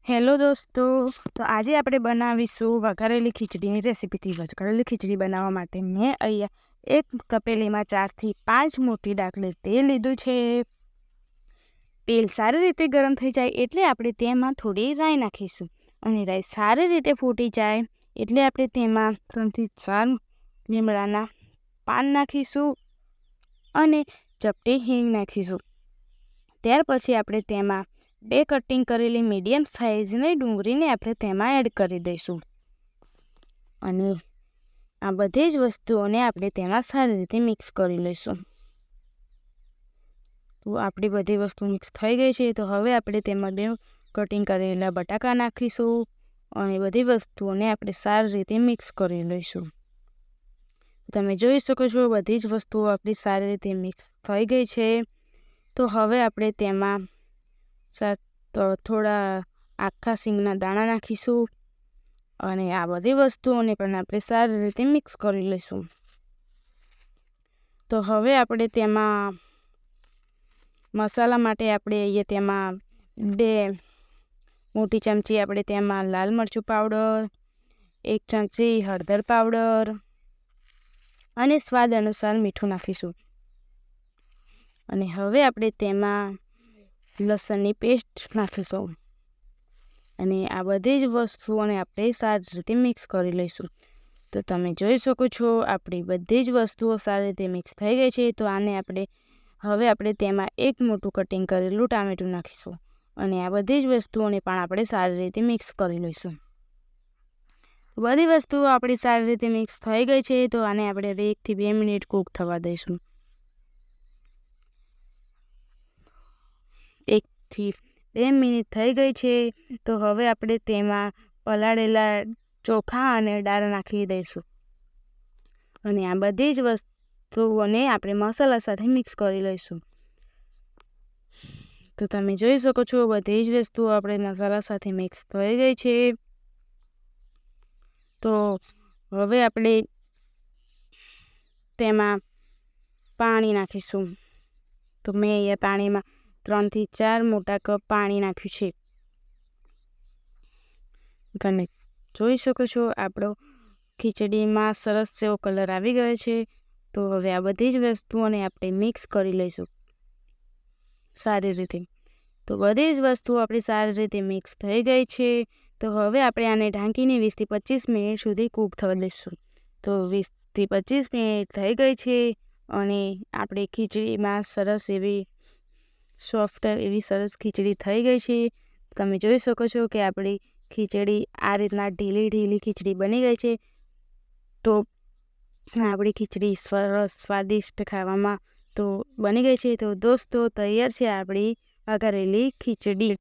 Hello દોસ્તો, તો આજે આપણે બનાવીશું વઘારેલી ખીચડીની રેસીપી. વઘારેલી ખીચડી બનાવવા માટે મેં અહીંયા એક તપેલીમાં 4 થી 5 મોટી ડાકલી તેલ લીધું છે. તેલ સારી રીતે ગરમ થઈ જાય એટલે આપણે તેમાં થોડી રાઈ નાખીશું અને રાઈ સારી રીતે ફૂટી જાય એટલે આપણે તેમાં 3 થી 4 લીમડાના પાન નાખીશું અને ચપટી હિંગ નાખીશું. ત્યાર પછી આપણે તેમાં 2 કટિંગ કરેલી મીડિયમ સાઇઝની ડુંગળીને આપણે તેમાં એડ કરી દઈશું અને આ બધી જ વસ્તુઓને આપણે તેમાં સારી રીતે મિક્સ કરી લઈશું. તો આપણી બધી વસ્તુ મિક્સ થઈ ગઈ છે. તો હવે આપણે તેમાં 2 કટિંગ કરેલા બટાકા નાખીશું અને બધી વસ્તુઓને આપણે સારી રીતે મિક્સ કરી લઈશું. તમે જોઈ શકો છો બધી જ વસ્તુઓ આપણી સારી રીતે મિક્સ થઈ ગઈ છે. તો હવે આપણે તેમાં થોડા આખા સિંગના દાણા નાખીશું અને આ બધી વસ્તુઓને પણ આપણે સારી રીતે મિક્સ કરી લઈશું. તો હવે આપણે તેમાં મસાલા માટે આપણે અહીંયા તેમાં 2 મોટી ચમચી આપણે તેમાં લાલ મરચું પાવડર, 1 ચમચી હળદર પાવડર અને સ્વાદ અનુસાર મીઠું નાખીશું. અને હવે આપણે તેમાં લસણની પેસ્ટ નાખીશું અને આ બધી જ વસ્તુઓને આપણે સારી રીતે મિક્સ કરી લઈશું. તો તમે જોઈ શકો છો આપણી બધી જ વસ્તુઓ સારી રીતે મિક્સ થઈ ગઈ છે. તો આને હવે આપણે તેમાં 1 મોટું કટિંગ કરેલું ટામેટું નાખીશું અને આ બધી જ વસ્તુઓને પણ આપણે સારી રીતે મિક્સ કરી લઈશું. બધી વસ્તુઓ આપણી સારી રીતે મિક્સ થઈ ગઈ છે. તો આને આપણે 1 થી 2 મિનિટ કૂક થવા દઈશું. 1 થી 2 મિનિટ થઈ ગઈ છે. તો હવે આપણે તેમાં પલાળેલા ચોખા અને દાળ નાખી દઈશું અને આ બધી જ વસ્તુઓને આપણે મસાલા સાથે મિક્સ કરી લઈશું. તો તમે જોઈ શકો છો બધી જ વસ્તુઓ આપણે મસાલા સાથે મિક્સ થઈ ગઈ છે. તો હવે આપણે તેમાં પાણી નાખીશું. તો મેં અહીંયા પાણીમાં 3 થી 4 મોટા કપ પાણી નાખ્યું છે. તમે જોઈ શકો છો આપણો ખીચડીમાં સરસ એવો કલર આવી ગયો છે. તો હવે આ બધી જ વસ્તુઓને આપણે મિક્સ કરી લઈશું સારી રીતે. તો બધી જ વસ્તુઓ આપણી સારી રીતે મિક્સ થઈ ગઈ છે. તો હવે આપણે આને ઢાંકીને 20 થી 25 મિનિટ સુધી કૂક થવા દઈશું. તો 20 થી 25 મિનિટ થઈ ગઈ છે અને આપણી ખીચડીમાં સરસ એવી સોફ્ટ એવી સરસ ખીચડી થઈ ગઈ છે. તમે જોઈ શકો છો કે આપણી ખીચડી આ રીતના ઢીલી ખીચડી બની ગઈ છે. તો આપણી ખીચડી સરસ સ્વાદિષ્ટ ખાવામાં તો બની ગઈ છે. તો દોસ્તો તૈયાર છે આપણી વઘારેલી ખીચડી.